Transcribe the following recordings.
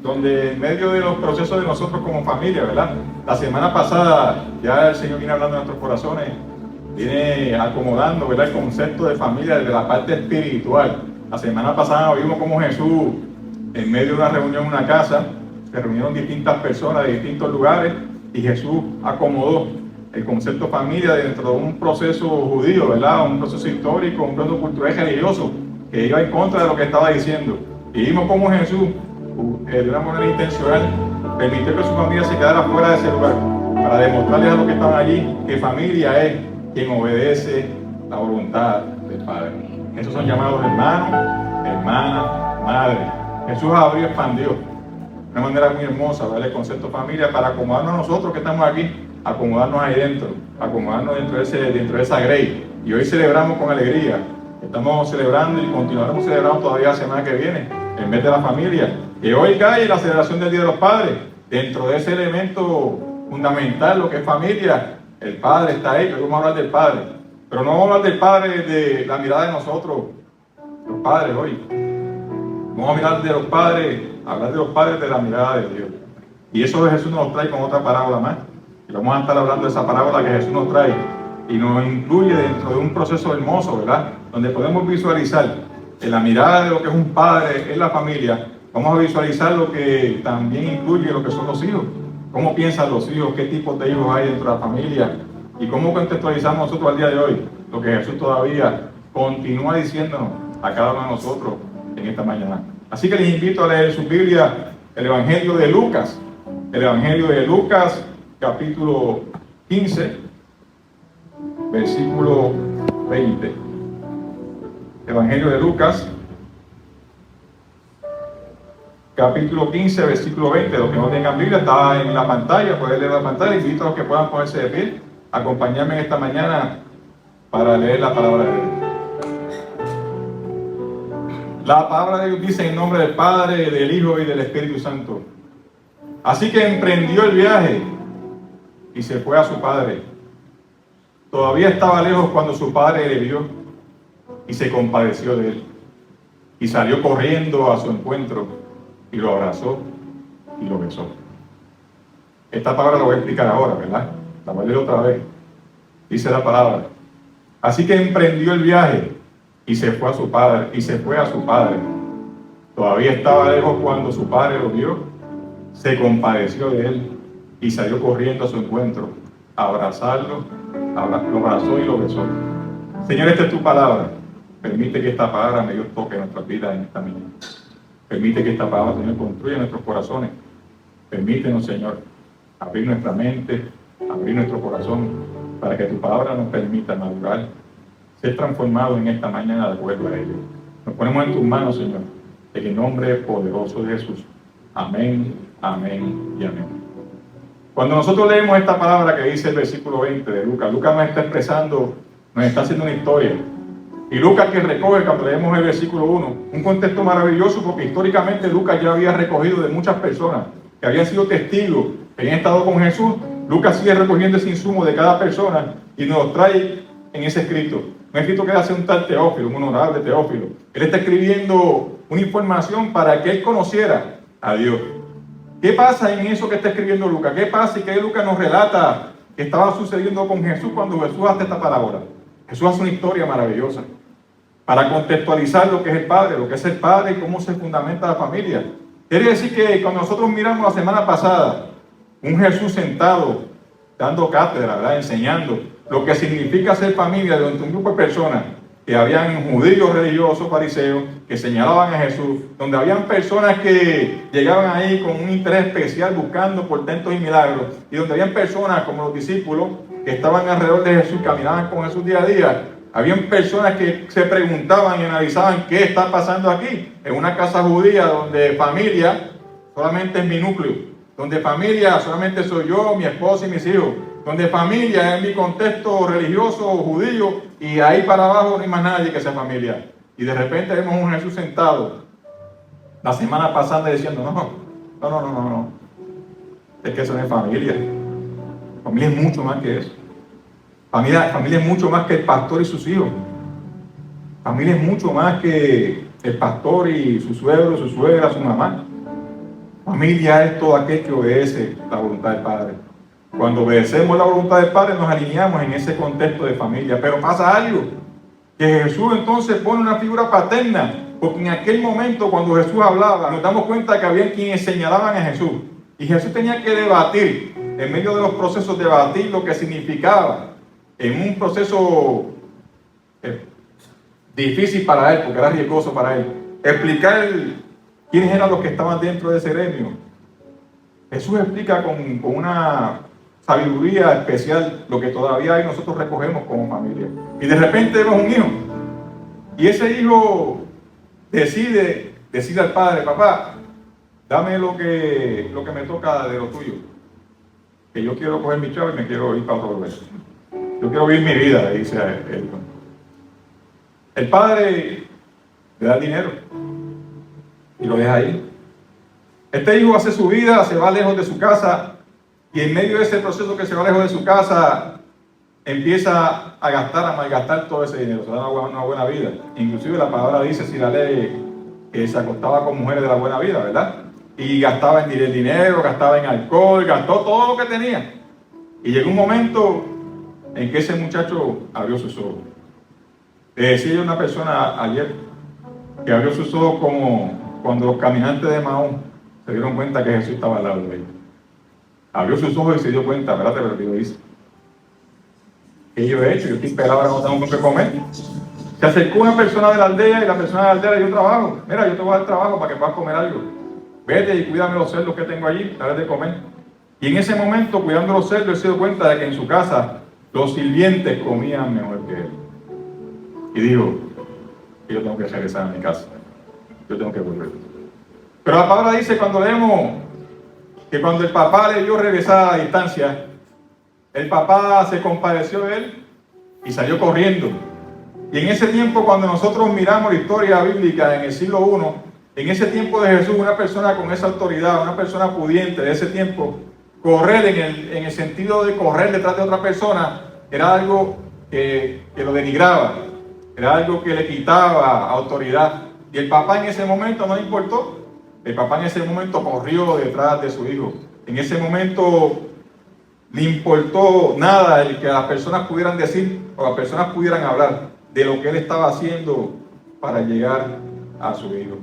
donde en medio de los procesos de nosotros como familia, ¿verdad? La semana pasada ya el Señor viene hablando en nuestros corazones, viene acomodando, ¿verdad?, el concepto de familia desde la parte espiritual. La semana pasada vimos cómo Jesús, en medio de una reunión en una casa, se reunieron distintas personas de distintos lugares y Jesús acomodó el concepto familia dentro de un proceso judío, ¿verdad?, un proceso histórico, un proceso cultural y religioso que iba en contra de lo que estaba diciendo. Y vimos cómo Jesús, de una manera intencional, permitió que su familia se quedara fuera de ese lugar para demostrarles a los que estaban allí que familia es quien obedece la voluntad del Padre. Esos son llamados hermanos, hermanas, madres. Jesús abrió y expandió de una manera muy hermosa, ¿verdad?, el concepto familia para acomodarnos a nosotros que estamos aquí, acomodarnos ahí dentro, acomodarnos dentro de esa grey. Y hoy celebramos con alegría. Estamos celebrando y continuaremos celebrando todavía la semana que viene, en vez de la familia. Que hoy cae la celebración del Día de los Padres. Dentro de ese elemento fundamental, lo que es familia, el Padre está ahí. Hoy vamos a hablar del Padre. Pero no vamos a hablar del Padre de la mirada de nosotros, los padres hoy. Vamos a mirar de los padres, hablar de los padres de la mirada de Dios. Y eso Jesús nos trae con otra parábola más. Y vamos a estar hablando de esa parábola que Jesús nos trae. Y nos incluye dentro de un proceso hermoso, ¿verdad?, donde podemos visualizar en la mirada de lo que es un padre en la familia. Vamos a visualizar lo que también incluye lo que son los hijos. Cómo piensan los hijos, qué tipos de hijos hay dentro de la familia y cómo contextualizamos nosotros al día de hoy lo que Jesús todavía continúa diciéndonos a cada uno de nosotros en esta mañana. Así que les invito a leer en su Biblia el Evangelio de Lucas. El Evangelio de Lucas, capítulo 15, versículo 20. Evangelio de Lucas, capítulo 15, versículo 20. Los que no tengan Biblia, está en la pantalla, pueden leer la pantalla. Invito a los que puedan ponerse de pie, acompañarme en esta mañana para leer la palabra de Dios. La palabra de Dios dice en nombre del Padre, del Hijo y del Espíritu Santo. Así que emprendió el viaje y se fue a su padre. Todavía estaba lejos cuando su padre le vio y se compadeció de él. Y salió corriendo a su encuentro y lo abrazó y lo besó. Esta palabra la voy a explicar ahora, ¿verdad? La voy a leer otra vez. Dice la palabra. Así que emprendió el viaje y se fue a su padre. Todavía estaba lejos cuando su padre lo vio, se compadeció de él y salió corriendo a su encuentro a abrazarlo, lo abrazó y lo besó. Señor, esta es tu palabra. Permite que esta palabra, Dios, toque nuestras vidas en esta mañana. Permite que esta palabra, Señor, construya nuestros corazones. Permítenos, Señor, abrir nuestra mente, abrir nuestro corazón, para que tu palabra nos permita madurar, ser transformado en esta mañana de acuerdo a ello. Nos ponemos en tus manos, Señor, en el nombre poderoso de Jesús. Amén, amén y amén. Cuando nosotros leemos esta palabra que dice el versículo 20 de Lucas, Lucas nos está expresando, nos está haciendo una historia. Y Lucas, que recoge, cuando leemos el versículo 1, un contexto maravilloso, porque históricamente Lucas ya había recogido de muchas personas que habían sido testigos, que habían estado con Jesús. Lucas sigue recogiendo ese insumo de cada persona y nos lo trae en ese escrito. Un escrito que hace un tal Teófilo, un honorable Teófilo. Él está escribiendo una información para que él conociera a Dios. ¿Qué pasa en eso que está escribiendo Lucas? ¿Qué pasa y qué Lucas nos relata que estaba sucediendo con Jesús cuando Jesús hace esta parábola? Jesús hace una historia maravillosa para contextualizar lo que es el Padre, lo que es el Padre y cómo se fundamenta la familia. Quiere decir que cuando nosotros miramos la semana pasada, un Jesús sentado, dando cátedra, ¿verdad?, enseñando lo que significa ser familia de un grupo de personas que habían judíos religiosos, fariseos, que señalaban a Jesús, donde habían personas que llegaban ahí con un interés especial buscando portentos y milagros, y donde habían personas como los discípulos que estaban alrededor de Jesús, caminaban con Jesús día a día. Habían personas que se preguntaban y analizaban qué está pasando aquí, en una casa judía donde familia solamente es mi núcleo, donde familia solamente soy yo, mi esposa y mis hijos, donde familia es mi contexto religioso judío y ahí para abajo no hay más nadie que sea familia. Y de repente vemos a un Jesús sentado la semana pasada diciendo no, es que eso no es familia. Familia es mucho más que eso. Familia es mucho más que el pastor y sus hijos. Familia es mucho más que el pastor y su suegro, su suegra, su mamá. Familia es todo aquel que obedece la voluntad del Padre. Cuando obedecemos la voluntad del Padre nos alineamos en ese contexto de familia. Pero pasa algo, que Jesús entonces pone una figura paterna, porque en aquel momento cuando Jesús hablaba, nos damos cuenta que había quienes señalaban a Jesús. Y Jesús tenía que debatir, en medio de los procesos, debatir lo que significaba, en un proceso difícil para él, porque era riesgoso para él, explicar quiénes eran los que estaban dentro de ese gremio. Jesús explica con una sabiduría especial lo que todavía hoy nosotros recogemos como familia. Y de repente vemos un hijo, y ese hijo decide al padre: papá, dame lo que me toca de lo tuyo, que yo quiero coger mi chavo y me quiero ir para otro lugar. Yo quiero vivir mi vida, le dice a él. El padre le da el dinero y lo deja ahí. Este hijo hace su vida, se va lejos de su casa, y en medio de ese proceso que se va lejos de su casa, empieza a gastar, a malgastar todo ese dinero. Se da una buena vida. Inclusive la palabra dice, si la lee, que se acostaba con mujeres de la buena vida, ¿verdad? Y gastaba en el dinero, gastaba en alcohol, gastó todo lo que tenía. Y llegó un momento en que ese muchacho abrió sus ojos. Le decía yo a una persona ayer que abrió sus ojos como cuando los caminantes de Mahón se dieron cuenta que Jesús estaba al lado de ellos. Abrió sus ojos y se dio cuenta, espérate, pero ¿qué yo hice? ¿Qué yo he hecho? Yo estoy pelado, ahora no tengo con qué comer. Se acercó una persona de la aldea y la persona de la aldea le dio trabajo. Mira, yo te voy a dar trabajo para que puedas comer algo. Vete y cuídame los cerdos que tengo allí, dale de comer. Y en ese momento, cuidando los cerdos, él se dio cuenta de que en su casa los sirvientes comían mejor que él. Y dijo, yo tengo que regresar a mi casa. Yo tengo que volver. Pero la palabra dice, cuando leemos que cuando el papá le vio regresar a la distancia, el papá se compadeció de él y salió corriendo. Y en ese tiempo, cuando nosotros miramos la historia bíblica en el siglo I, en ese tiempo de Jesús, una persona con esa autoridad, una persona pudiente de ese tiempo, correr en el sentido de correr detrás de otra persona, era algo que lo denigraba, era algo que le quitaba autoridad. Y el papá en ese momento no le importó. El papá en ese momento corrió detrás de su hijo. En ese momento le importó nada el que las personas pudieran decir o las personas pudieran hablar de lo que él estaba haciendo para llegar a su hijo.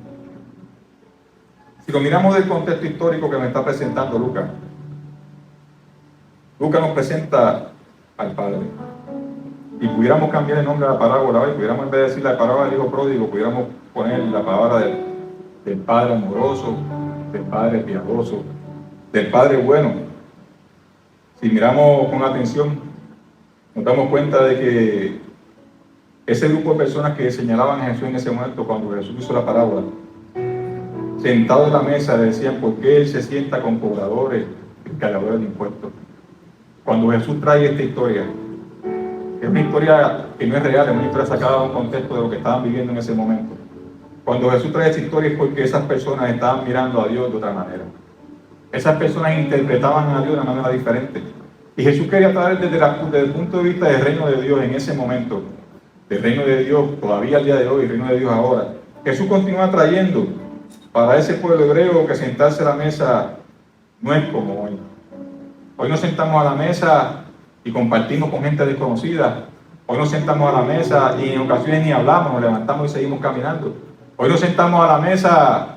Si lo miramos del contexto histórico que me está presentando Lucas, Lucas nos presenta al Padre. Y pudiéramos cambiar el nombre de la parábola hoy, pudiéramos, en vez de decir la parábola del hijo pródigo, pudiéramos poner la palabra del Padre amoroso, del Padre piadoso, del Padre bueno. Si miramos con atención, nos damos cuenta de que ese grupo de personas que señalaban a Jesús en ese momento, cuando Jesús hizo la parábola, sentado en la mesa, le decían, ¿por qué él se sienta con cobradores y cargadores de impuestos? Cuando Jesús trae esta historia, es una historia que no es real, es una historia sacada de un contexto de lo que estaban viviendo en ese momento. Cuando Jesús trae esta historia es porque esas personas estaban mirando a Dios de otra manera. Esas personas interpretaban a Dios de una manera diferente. Y Jesús quería traer desde el punto de vista del reino de Dios en ese momento, del reino de Dios todavía al día de hoy, el reino de Dios ahora. Jesús continúa trayendo para ese pueblo hebreo que sentarse a la mesa no es como hoy. Hoy nos sentamos a la mesa y compartimos con gente desconocida. Hoy nos sentamos a la mesa y en ocasiones ni hablamos, nos levantamos y seguimos caminando. Hoy nos sentamos a la mesa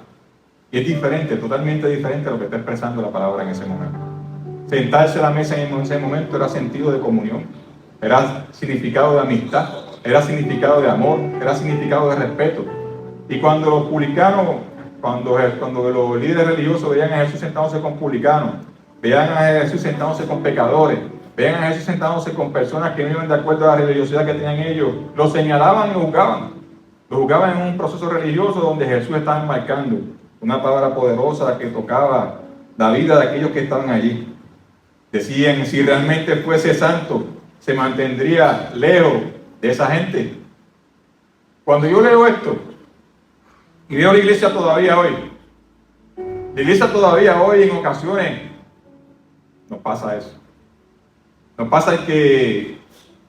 y es diferente, totalmente diferente a lo que está expresando la palabra en ese momento. Sentarse a la mesa en ese momento era sentido de comunión, era significado de amistad, era significado de amor, era significado de respeto. Y cuando los publicanos, cuando los líderes religiosos veían a Jesús sentándose con publicanos, veían a Jesús sentándose con pecadores, veían a Jesús sentándose con personas que no iban de acuerdo a la religiosidad que tenían ellos, lo señalaban y lo juzgaban. Lo juzgaban en un proceso religioso donde Jesús estaba enmarcando una palabra poderosa que tocaba la vida de aquellos que estaban allí. Decían, si realmente fuese santo, se mantendría lejos de esa gente. Cuando yo leo esto y veo la iglesia todavía hoy, la iglesia todavía hoy en ocasiones nos pasa eso. Nos pasa que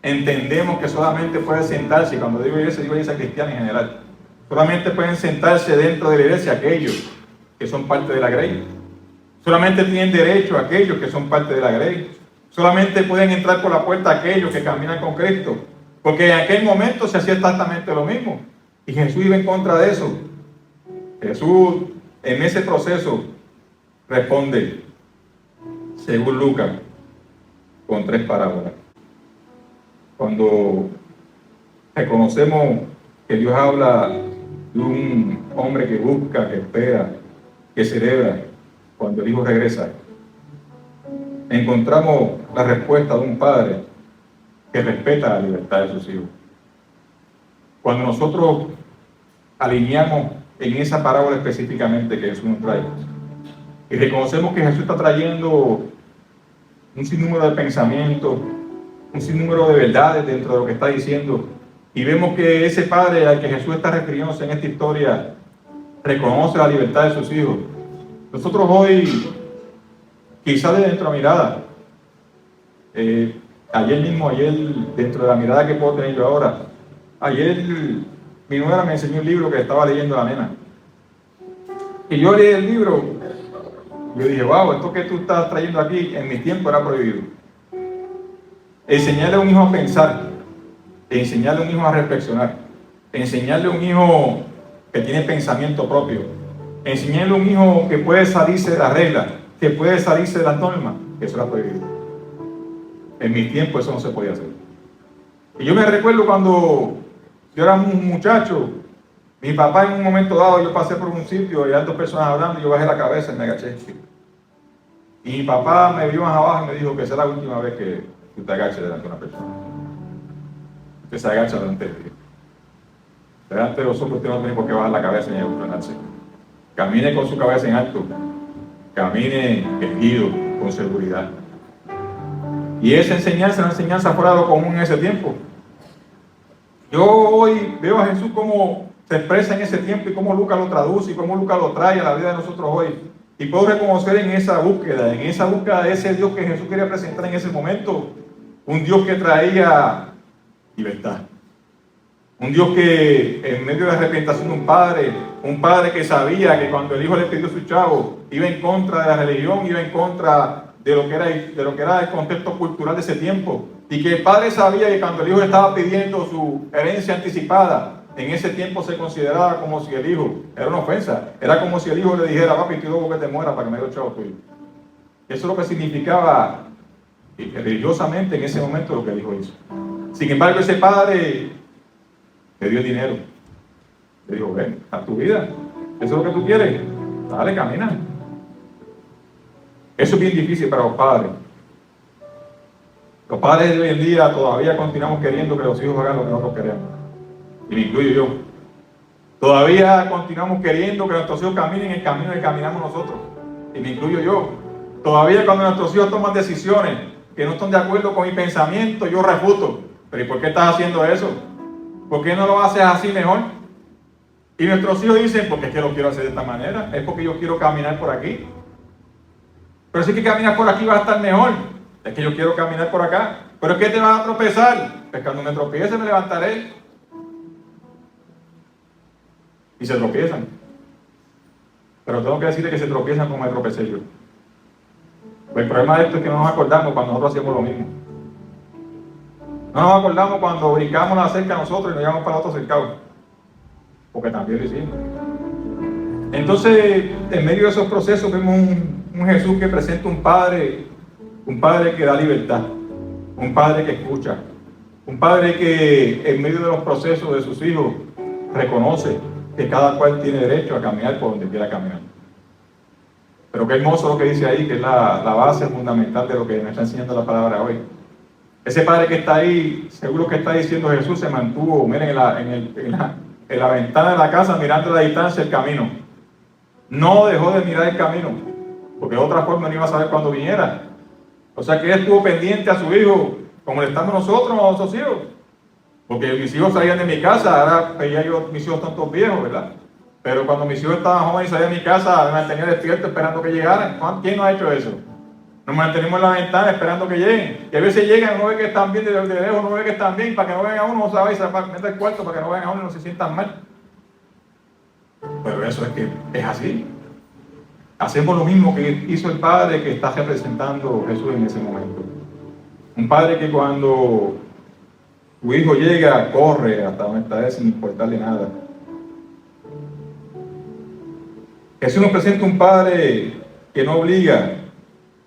entendemos que solamente puede sentarse, y cuando digo iglesia cristiana en general, solamente pueden sentarse dentro de la iglesia aquellos que son parte de la grey, Solamente tienen derecho aquellos que son parte de la grey. Solamente pueden entrar por la puerta aquellos que caminan con Cristo. Porque en aquel momento se hacía exactamente lo mismo. Y Jesús iba en contra de eso. Jesús, en ese proceso, responde, según Lucas, con 3 parábolas. Cuando reconocemos que Dios habla de un hombre que busca, que espera, que celebra cuando el hijo regresa, encontramos la respuesta de un padre que respeta la libertad de sus hijos. Cuando nosotros alineamos en esa parábola específicamente que Jesús nos trae y reconocemos que Jesús está trayendo un sinnúmero de pensamientos, un sinnúmero de verdades dentro de lo que está diciendo, y vemos que ese padre al que Jesús está refiriéndose en esta historia reconoce la libertad de sus hijos. Nosotros hoy, quizás de dentro de la mirada, ayer dentro de la mirada que puedo tener yo ahora, ayer mi nuera me enseñó un libro que estaba leyendo la nena. Y yo leí el libro, yo dije, wow, esto que tú estás trayendo aquí, en mi tiempo era prohibido. Enseñarle a un hijo a pensar, enseñarle a un hijo a reflexionar, enseñarle a un hijo que tiene pensamiento propio, enseñarle a un hijo que puede salirse de la regla, que puede salirse de las normas, eso era prohibido. En mi tiempo eso no se podía hacer. Y yo me recuerdo cuando yo era un muchacho, mi papá en un momento dado, yo pasé por un sitio y hay 2 personas hablando y yo bajé la cabeza y me agaché. Y mi papá me vio más abajo y me dijo que esa es la última vez que tú te agaches delante de una persona. Que se agacha delante de ti. Delante de los otros usted no tiene por qué bajar la cabeza ni inclinarse. Camine con su cabeza en alto. Camine erguido, con seguridad. Y esa enseñanza es una enseñanza fuera de lo común en ese tiempo. Yo hoy veo a Jesús como se expresa en ese tiempo y cómo Lucas lo traduce y cómo Lucas lo trae a la vida de nosotros hoy. Y puedo reconocer en esa búsqueda de ese Dios que Jesús quería presentar en ese momento, un Dios que traía libertad. Un Dios que en medio de la representación de un padre que sabía que cuando el hijo le pidió su chavo, iba en contra de la religión, iba en contra de lo que era el contexto cultural de ese tiempo. Y que el padre sabía que cuando el hijo estaba pidiendo su herencia anticipada, en ese tiempo se consideraba como si el hijo, era una ofensa, era como si el hijo le dijera, papi, tú luego que te mueras para que me dé el chavo tuyo. Eso es lo que significaba religiosamente en ese momento lo que el hijo hizo. Sin embargo, ese padre le dio el dinero. Le dijo, ven, haz tu vida. Eso es lo que tú quieres. Dale, camina. Eso es bien difícil para los padres. Los padres de hoy en día todavía continuamos queriendo que los hijos hagan lo que nosotros queremos. Y me incluyo yo. Todavía continuamos queriendo que nuestros hijos caminen el camino que caminamos nosotros. Y me incluyo yo. Todavía cuando nuestros hijos toman decisiones que no están de acuerdo con mi pensamiento, yo refuto. Pero ¿y por qué estás haciendo eso? ¿Por qué no lo haces así mejor? Y nuestros hijos dicen, porque es que lo quiero hacer de esta manera, es porque yo quiero caminar por aquí. Pero si que caminas por aquí va a estar mejor, es que yo quiero caminar por acá. Pero es que te vas a tropezar, pues cuando me tropiece me levantaré. Y se tropiezan. Pero tengo que decirle que se tropiezan como me tropecé yo. Pues el problema de esto es que no nos acordamos cuando nosotros hacemos lo mismo. No nos acordamos cuando brincamos la cerca a nosotros y nos llevamos para otro cercado. Porque también lo hicimos. Entonces, en medio de esos procesos vemos un Jesús que presenta un padre que da libertad, un padre que escucha, un padre que en medio de los procesos de sus hijos reconoce que cada cual tiene derecho a caminar por donde quiera caminar. Pero qué hermoso lo que dice ahí, que es la base fundamental de lo que nos está enseñando la palabra hoy. Ese padre que está ahí, seguro que está diciendo Jesús, se mantuvo, miren, en la ventana de la casa mirando a la distancia el camino. No dejó de mirar el camino, porque de otra forma no iba a saber cuándo viniera. O sea que él estuvo pendiente a su hijo, como le estamos nosotros a nuestros hijos. Porque mis hijos salían de mi casa, ahora veía yo mis hijos tantos viejos, ¿verdad? Pero cuando mis hijos estaban jóvenes y salían de mi casa, me mantenía despierto esperando que llegaran. ¿Quién no ha hecho eso? Nos mantenemos en la ventana esperando que lleguen. Y a veces llegan, uno ve que están bien, desde lejos uno ve que están bien, para que no vean a uno, ¿sabes? Se mete al cuarto para que no vean a uno y no se sientan mal. Pero eso es que es así. Hacemos lo mismo que hizo el Padre que está representando Jesús en ese momento. Un Padre que cuando tu hijo llega, corre hasta donde está él sin importarle nada. Jesús nos presenta un Padre que no obliga,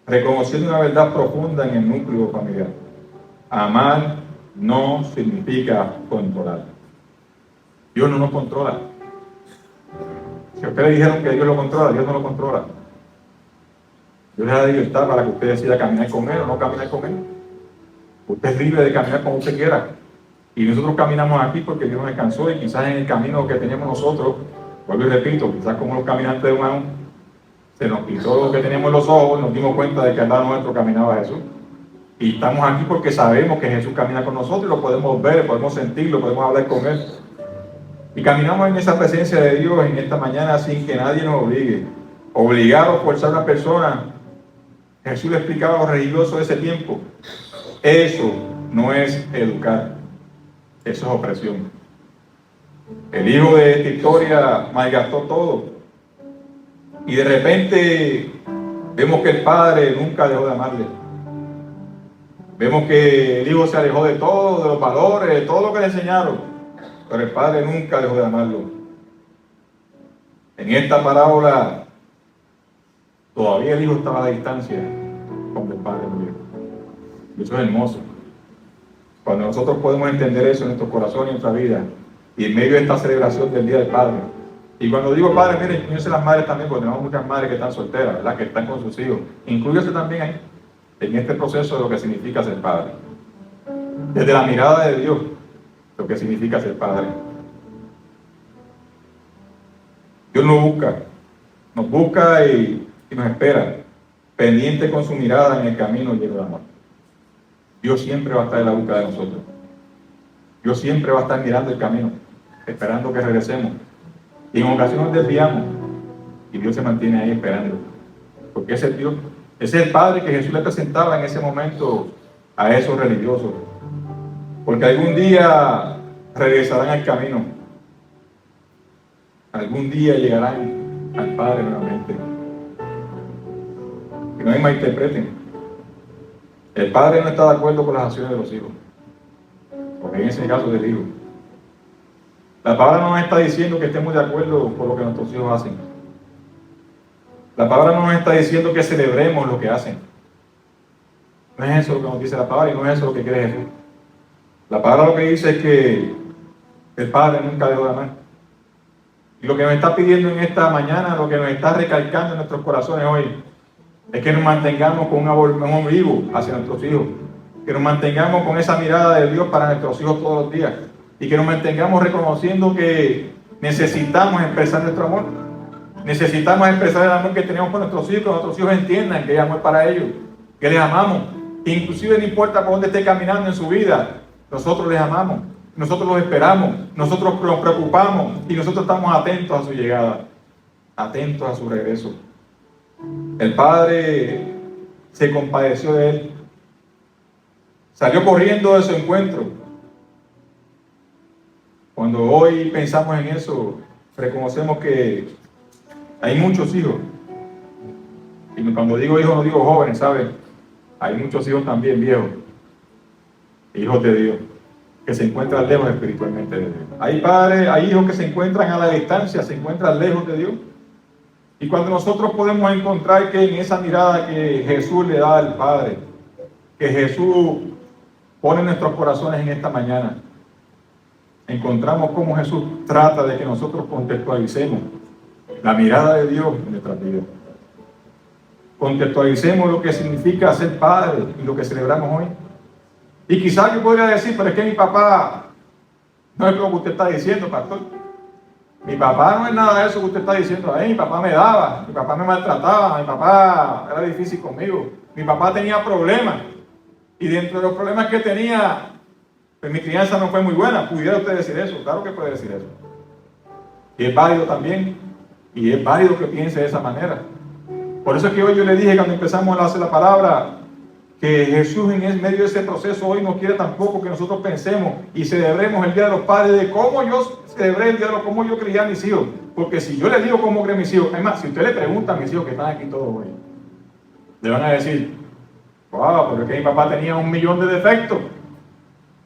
reconociendo una verdad profunda en el núcleo familiar. Amar no significa controlar. Dios no nos controla. Si a ustedes dijeron que Dios lo controla, Dios no lo controla. Dios le da libertad para que usted decida caminar con Él o no caminar con Él. Usted es libre de caminar como usted quiera. Y nosotros caminamos aquí porque Dios nos descansó y quizás en el camino que teníamos nosotros, vuelvo y repito, quizás como los caminantes de Emmaús, se nos quitó lo que teníamos en los ojos, nos dimos cuenta de que al lado nuestro caminaba Jesús. Y estamos aquí porque sabemos que Jesús camina con nosotros y lo podemos ver, podemos sentirlo, podemos hablar con Él. Y caminamos en esa presencia de Dios en esta mañana sin que nadie nos obligue. Obligar o forzar a una persona. Jesús le explicaba a los religiosos de ese tiempo. Eso no es educar. Eso es opresión. El hijo de esta historia malgastó todo. Y de repente vemos que el padre nunca dejó de amarle. Vemos que el hijo se alejó de todo, de los valores, de todo lo que le enseñaron. Pero el padre nunca dejó de amarlo. En esta parábola, todavía el hijo estaba a distancia cuando el padre murió. Y eso es hermoso. Cuando nosotros podemos entender eso en nuestro corazón y en nuestra vida, y en medio de esta celebración del Día del Padre. Y cuando digo padre, miren, incluyese las madres también, porque tenemos muchas madres que están solteras, ¿verdad? Que están con sus hijos. Inclúyase también ahí, en este proceso de lo que significa ser padre. Desde la mirada de Dios, lo que significa ser padre. Dios nos busca y nos espera, pendiente con su mirada en el camino lleno de amor. Dios siempre va a estar en la búsqueda de nosotros. Dios siempre va a estar mirando el camino, esperando que regresemos. Y en ocasiones nos desviamos y Dios se mantiene ahí esperando. Porque ese es Dios, ese es el Padre que Jesús le presentaba en ese momento a esos religiosos. Porque algún día regresarán al camino. Algún día llegarán al Padre nuevamente. Que no me malinterpreten. El Padre no está de acuerdo con las acciones de los hijos. Porque en ese caso del hijo. La palabra no nos está diciendo que estemos de acuerdo con lo que nuestros hijos hacen. La palabra no nos está diciendo que celebremos lo que hacen. No es eso lo que nos dice la palabra y no es eso lo que quiere Jesús. La palabra lo que dice es que el Padre nunca dejó de amar. Y lo que nos está pidiendo en esta mañana, lo que nos está recalcando en nuestros corazones hoy, es que nos mantengamos con un amor vivo hacia nuestros hijos. Que nos mantengamos con esa mirada de Dios para nuestros hijos todos los días. Y que nos mantengamos reconociendo que necesitamos expresar nuestro amor. Necesitamos expresar el amor que tenemos por nuestros hijos, que nuestros hijos entiendan que hay amor para ellos, que les amamos. Que inclusive no importa por dónde esté caminando en su vida, nosotros les amamos, nosotros los esperamos, nosotros nos preocupamos y nosotros estamos atentos a su llegada, atentos a su regreso. El Padre se compadeció de él, salió corriendo de su encuentro. Cuando hoy pensamos en eso, reconocemos que hay muchos hijos, y cuando digo hijos no digo jóvenes, ¿saben? Hay muchos hijos también viejos, hijos de Dios, que se encuentran lejos espiritualmente de Dios. Hay padres, hay hijos que se encuentran a la distancia, se encuentran lejos de Dios. Y cuando nosotros podemos encontrar que en esa mirada que Jesús le da al Padre, que Jesús pone en nuestros corazones en esta mañana, encontramos cómo Jesús trata de que nosotros contextualicemos la mirada de Dios en nuestras vidas. Contextualicemos lo que significa ser padre y lo que celebramos hoy. Y quizás yo podría decir, pero es que mi papá no es lo que usted está diciendo, pastor. Mi papá no es nada de eso que usted está diciendo. Ay, mi papá me daba, mi papá me maltrataba, mi papá era difícil conmigo, mi papá tenía problemas. Y dentro de los problemas que tenía, pues mi crianza no fue muy buena. ¿Pudiera usted decir eso? Claro que puede decir eso. Y es válido también. Y es válido que piense de esa manera. Por eso es que hoy yo le dije cuando empezamos a hacer la palabra, que Jesús en el medio de ese proceso hoy no quiere tampoco que nosotros pensemos y celebremos el Día de los Padres de cómo yo celebré el día de cómo yo crié a mis hijos. Porque si yo les digo cómo crié a mis hijos, es más, si usted le pregunta a mis hijos que están aquí todos hoy, le van a decir, wow, pero es que mi papá tenía 1.000.000 de defectos.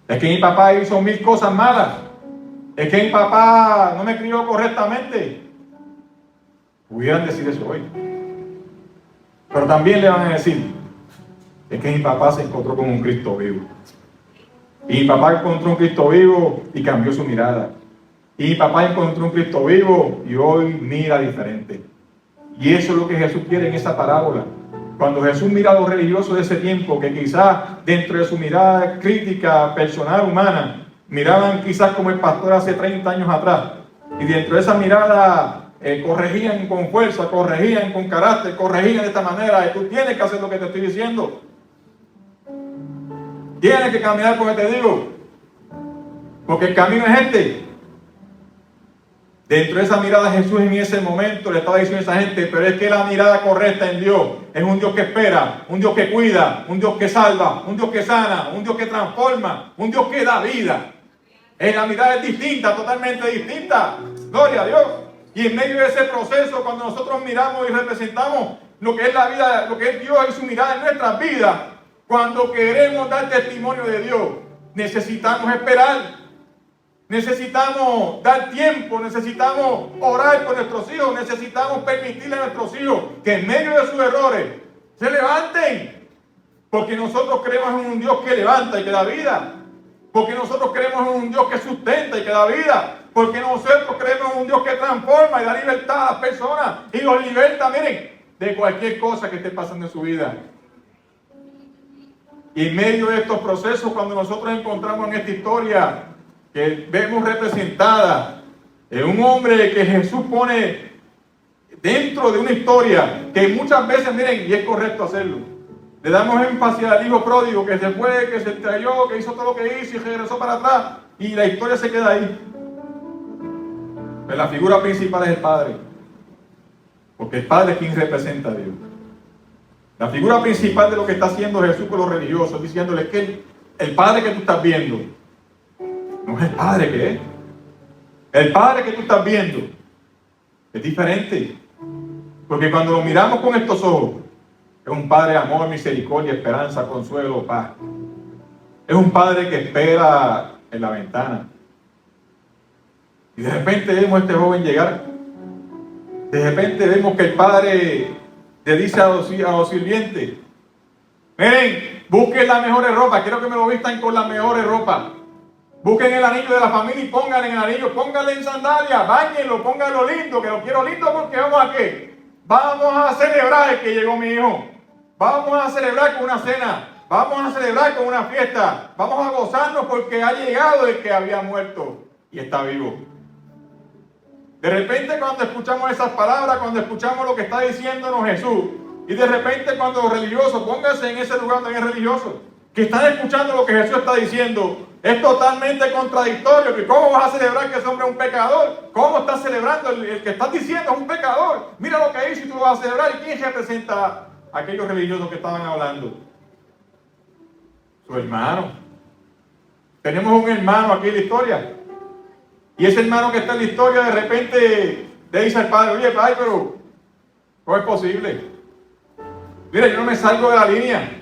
Es que mi papá hizo 1.000 cosas malas. Es que mi papá no me crió correctamente. Pudieran decir eso hoy. Pero también le van a decir, es que mi papá se encontró con un Cristo vivo. Y mi papá encontró un Cristo vivo y cambió su mirada. Y mi papá encontró un Cristo vivo y hoy mira diferente. Y eso es lo que Jesús quiere en esa parábola. Cuando Jesús mira a los religiosos de ese tiempo, que quizás dentro de su mirada crítica, personal, humana, miraban quizás como el pastor hace 30 años atrás. Y dentro de esa mirada corregían con fuerza, corregían con carácter, corregían de esta manera. Y tú tienes que hacer lo que te estoy diciendo. Tienes que caminar como te digo. Porque el camino es este. Dentro de esa mirada Jesús en ese momento le estaba diciendo a esa gente, pero es que la mirada correcta en Dios es un Dios que espera, un Dios que cuida, un Dios que salva, un Dios que sana, un Dios que transforma, un Dios que da vida. La mirada es distinta, totalmente distinta. Gloria a Dios. Y en medio de ese proceso, cuando nosotros miramos y representamos lo que es la vida, lo que es Dios y su mirada en nuestras vidas, cuando queremos dar testimonio de Dios, necesitamos esperar. Necesitamos dar tiempo, necesitamos orar por nuestros hijos, necesitamos permitirle a nuestros hijos que en medio de sus errores se levanten. Porque nosotros creemos en un Dios que levanta y que da vida. Porque nosotros creemos en un Dios que sustenta y que da vida. Porque nosotros creemos en un Dios que transforma y da libertad a las personas y los liberta, miren, de cualquier cosa que esté pasando en su vida. Y en medio de estos procesos, cuando nosotros encontramos en esta historia que vemos representada en un hombre que Jesús pone dentro de una historia que muchas veces, miren, y es correcto hacerlo, le damos énfasis al hijo pródigo que se fue, que se estrelló, que hizo todo lo que hizo y regresó para atrás y la historia se queda ahí. Pero la figura principal es el Padre, porque el Padre es quien representa a Dios. La figura principal de lo que está haciendo Jesús con los religiosos, diciéndoles que el Padre que tú estás viendo no es el Padre que es. El Padre que tú estás viendo es diferente. Porque cuando lo miramos con estos ojos, es un Padre de amor, misericordia, esperanza, consuelo, paz. Es un Padre que espera en la ventana. Y de repente vemos a este joven llegar. De repente vemos que el Padre le dice a los sirvientes, miren, busquen las mejores ropas, quiero que me lo vistan con las mejores ropas. Busquen el anillo de la familia y pónganle en el anillo, pónganle en sandalias, báñenlo, pónganlo lindo, que lo quiero lindo porque vamos a qué. Vamos a celebrar que llegó mi hijo. Vamos a celebrar con una cena. Vamos a celebrar con una fiesta. Vamos a gozarnos porque ha llegado el que había muerto y está vivo. De repente cuando escuchamos esas palabras, cuando escuchamos lo que está diciéndonos Jesús, y de repente cuando los religiosos, pónganse en ese lugar también religiosos, que están escuchando lo que Jesús está diciendo, es totalmente contradictorio. Que ¿cómo vas a celebrar que ese hombre es un pecador? ¿Cómo estás celebrando? El que estás diciendo es un pecador. Mira lo que hizo y tú lo vas a celebrar. ¿Y quién representa a aquellos religiosos que estaban hablando? Su hermano. Tenemos un hermano aquí en la historia. Y ese hermano que está en la historia de repente le dice al padre, oye, padre, pero ¿cómo es posible? Mira, yo no me salgo de la línea.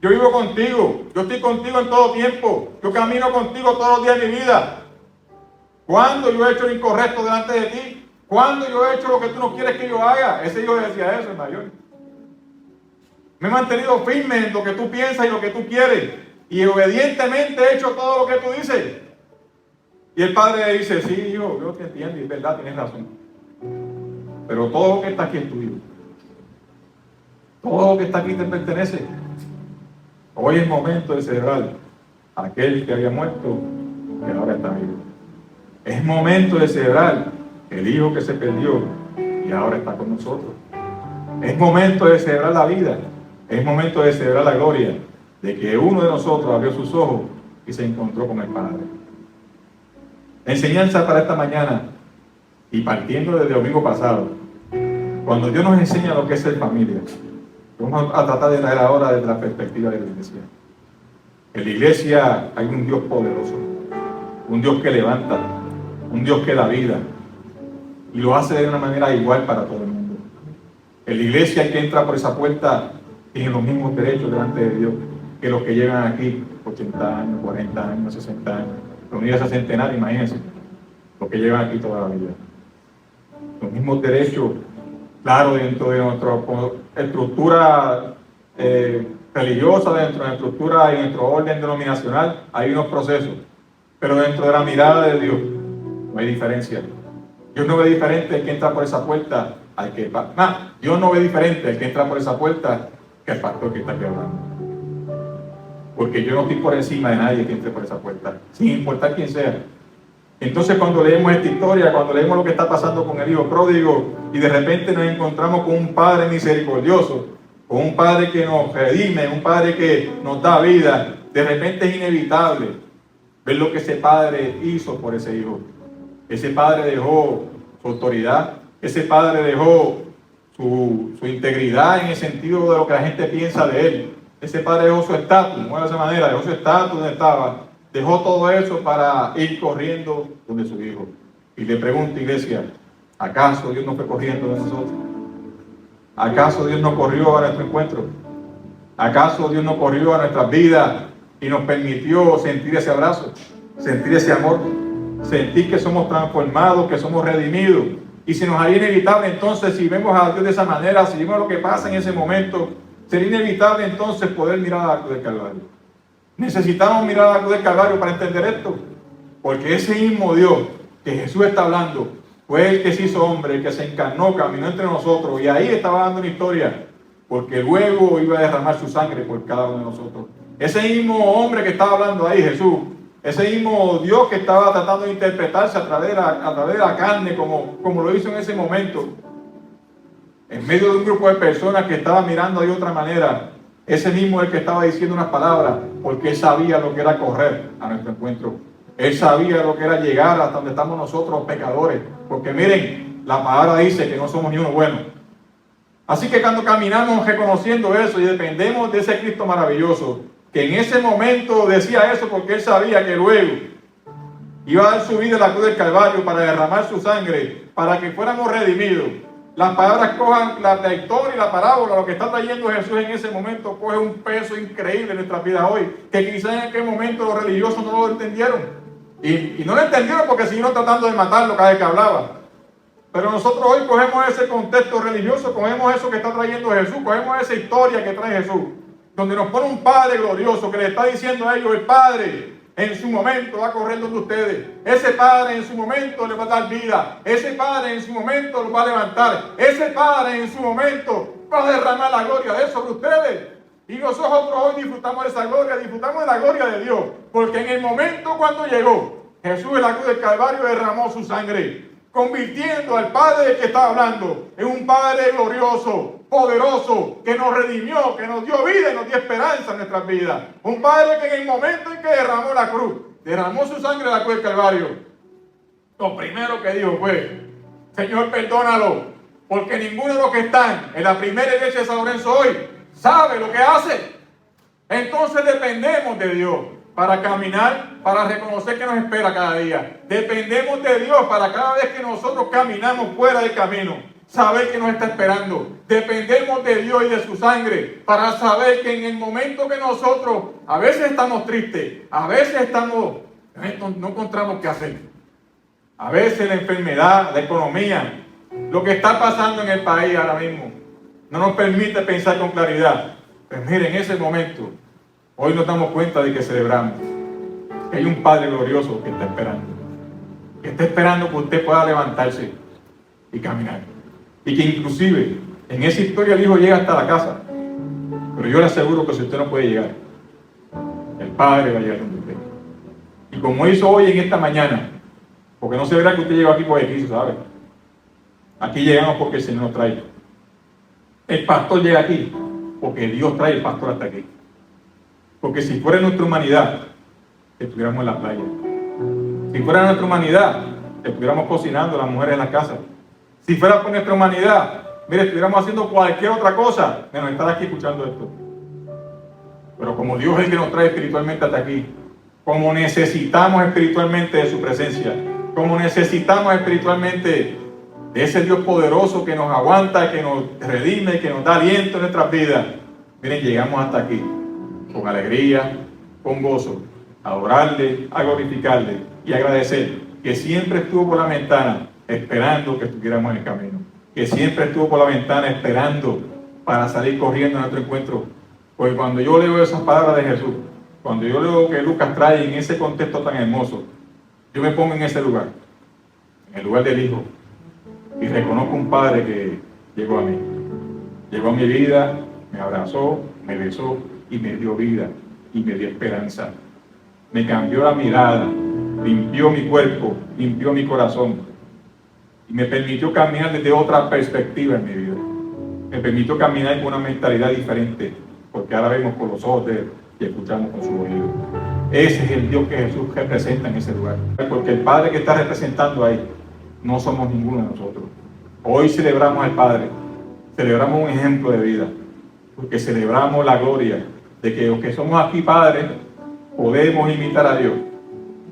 Yo vivo contigo, yo estoy contigo en todo tiempo, yo camino contigo todos los días de mi vida. ¿Cuándo yo he hecho lo incorrecto delante de ti? ¿Cuándo yo he hecho lo que tú no quieres que yo haga? Ese hijo decía eso, el mayor. Me he mantenido firme en lo que tú piensas y lo que tú quieres, y obedientemente he hecho todo lo que tú dices. Y el padre le dice, sí, hijo, yo te entiendo, y es verdad, tienes razón. Pero todo lo que está aquí es tuyo. Todo lo que está aquí te pertenece. Hoy es momento de celebrar a aquel que había muerto y ahora está vivo. Es momento de celebrar el hijo que se perdió y ahora está con nosotros. Es momento de celebrar la vida. Es momento de celebrar la gloria de que uno de nosotros abrió sus ojos y se encontró con el Padre. La enseñanza para esta mañana y partiendo desde el domingo pasado, cuando Dios nos enseña lo que es ser familia, vamos a tratar de traer ahora desde la perspectiva de la iglesia. En la iglesia hay un Dios poderoso, un Dios que levanta, un Dios que da vida y lo hace de una manera igual para todo el mundo. En la iglesia, el que entra por esa puerta tiene los mismos derechos delante de Dios que los que llegan aquí 80 años, 40 años, 60 años. La unidad centenaria, imagínense, los que llevan aquí toda la vida. Los mismos derechos, claro, dentro de nuestra estructura religiosa, dentro de nuestra estructura y nuestro orden denominacional, hay unos procesos. Pero dentro de la mirada de Dios no hay diferencia. Dios no ve diferente el que entra por esa puerta al que Dios no ve diferente el que entra por esa puerta que el pastor que está aquí hablando. Porque yo no estoy por encima de nadie que entre por esa puerta, sin importar quién sea. Entonces, cuando leemos esta historia, cuando leemos lo que está pasando con el hijo pródigo y de repente nos encontramos con un padre misericordioso, con un padre que nos redime, un padre que nos da vida, de repente es inevitable ver lo que ese padre hizo por ese hijo. Ese padre dejó su autoridad, ese padre dejó su integridad en el sentido de lo que la gente piensa de él. Ese padre dejó su estatus, de esa manera, dejó su estatus donde estaba, dejó todo eso para ir corriendo donde su hijo. Y le pregunto, iglesia, ¿acaso Dios no fue corriendo de nosotros? ¿Acaso Dios no corrió a nuestro encuentro? ¿Acaso Dios no corrió a nuestras vidas y nos permitió sentir ese abrazo, sentir ese amor, sentir que somos transformados, que somos redimidos? Y si nos haría inevitable entonces, si vemos a Dios de esa manera, si vemos lo que pasa en ese momento, sería inevitable entonces poder mirar a la cruz del Calvario. Necesitamos mirar a la cruz del Calvario para entender esto, porque ese mismo Dios que Jesús está hablando fue el que se hizo hombre, el que se encarnó, caminó entre nosotros, y ahí estaba dando una historia, porque luego iba a derramar su sangre por cada uno de nosotros. Ese mismo hombre que estaba hablando ahí, Jesús, ese mismo Dios que estaba tratando de interpretarse a través de la carne, como lo hizo en ese momento, en medio de un grupo de personas que estaban mirando de otra manera, ese mismo es el que estaba diciendo unas palabras, porque él sabía lo que era correr a nuestro encuentro. Él sabía lo que era llegar hasta donde estamos nosotros, pecadores. Porque miren, la palabra dice que no somos ni uno bueno. Así que cuando caminamos reconociendo eso y dependemos de ese Cristo maravilloso, que en ese momento decía eso porque él sabía que luego iba a dar su vida en la cruz del Calvario para derramar su sangre, para que fuéramos redimidos. Las palabras cojan la historia y la parábola, lo que está trayendo Jesús en ese momento, coge un peso increíble en nuestras vidas hoy, que quizás en aquel momento los religiosos no lo entendieron. Y no lo entendieron porque siguieron tratando de matarlo cada vez que hablaba. Pero nosotros hoy cogemos ese contexto religioso, cogemos eso que está trayendo Jesús, cogemos esa historia que trae Jesús, donde nos pone un Padre glorioso que le está diciendo a ellos, el Padre en su momento va a correr donde ustedes. Ese Padre en su momento les va a dar vida. Ese Padre en su momento los va a levantar. Ese Padre en su momento va a derramar la gloria de Él sobre ustedes. Y nosotros hoy disfrutamos de esa gloria, disfrutamos de la gloria de Dios. Porque en el momento cuando llegó, Jesús en la cruz del Calvario derramó su sangre, convirtiendo al Padre del que estaba hablando en un Padre glorioso, poderoso, que nos redimió, que nos dio vida y nos dio esperanza en nuestras vidas. Un Padre que en el momento en que derramó la cruz, derramó su sangre en la cruz del Calvario, lo primero que dijo fue, Señor, perdónalo, porque ninguno de los que están en la primera iglesia de San Lorenzo hoy sabe lo que hace. Entonces dependemos de Dios para caminar, para reconocer que nos espera cada día. Dependemos de Dios para cada vez que nosotros caminamos fuera del camino, saber que nos está esperando. Dependemos de Dios y de su sangre para saber que en el momento que nosotros a veces estamos tristes, a veces no encontramos qué hacer. A veces la enfermedad, la economía, lo que está pasando en el país ahora mismo, no nos permite pensar con claridad. Pues miren, en ese momento, hoy nos damos cuenta de que celebramos, que hay un Padre glorioso que está esperando que usted pueda levantarse y caminar. Y que inclusive en esa historia el hijo llega hasta la casa, pero yo le aseguro que si usted no puede llegar, el Padre va a llegar donde usted. Y como hizo hoy en esta mañana, porque no se verá que usted llegó aquí por ejercicio, ¿sabe? Aquí llegamos porque el Señor nos trae. El pastor llega aquí porque Dios trae el pastor hasta aquí. Porque si fuera nuestra humanidad, estuviéramos en la playa. Si fuera nuestra humanidad, estuviéramos cocinando las mujeres en la casa. Si fuera por nuestra humanidad, mire, estuviéramos haciendo cualquier otra cosa menos estar aquí escuchando esto. Pero como Dios es el que nos trae espiritualmente hasta aquí, como necesitamos espiritualmente de su presencia, como necesitamos espiritualmente de ese Dios poderoso que nos aguanta, que nos redime, que nos da aliento en nuestras vidas. Miren, llegamos hasta aquí con alegría, con gozo, a adorarle, a glorificarle y agradecer que siempre estuvo por la ventana esperando que estuviéramos en el camino, que siempre estuvo por la ventana esperando para salir corriendo a nuestro encuentro. Porque cuando yo leo esas palabras de Jesús, cuando yo leo que Lucas trae en ese contexto tan hermoso, yo me pongo en ese lugar, en el lugar del Hijo, y reconozco un Padre que llegó a mí. Llegó a mi vida, me abrazó, me besó y me dio vida y me dio esperanza. Me cambió la mirada, limpió mi cuerpo, limpió mi corazón y me permitió caminar desde otra perspectiva en mi vida. Me permitió caminar con una mentalidad diferente, porque ahora vemos con los ojos de Él y escuchamos con su oído. Ese es el Dios que Jesús representa en ese lugar. Porque el Padre que está representando ahí, no somos ninguno de nosotros. Hoy celebramos al Padre, celebramos un ejemplo de vida, porque celebramos la gloria de que los que somos aquí padres podemos imitar a Dios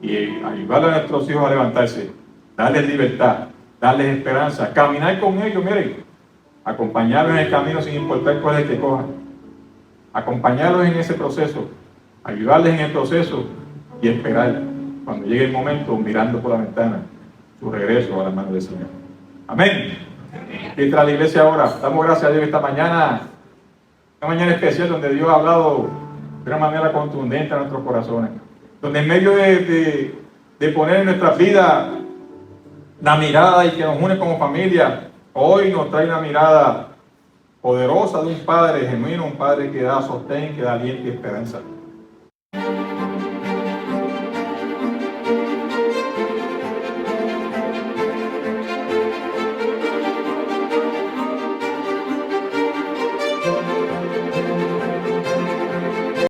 y ayudar a nuestros hijos a levantarse, darles libertad, darles esperanza, caminar con ellos, miren, acompañarlos en el camino sin importar cuál es el que cojan, acompañarlos en ese proceso, ayudarles en el proceso y esperar cuando llegue el momento, mirando por la ventana, su regreso a las manos del Señor. Amén. Mientras la iglesia ahora, damos gracias a Dios esta mañana, una mañana especial donde Dios ha hablado de una manera contundente a nuestros corazones, donde en medio de poner en nuestras vidas la mirada y que nos une como familia, hoy nos trae una mirada poderosa de un Padre genuino, un Padre que da sostén, que da aliento y esperanza.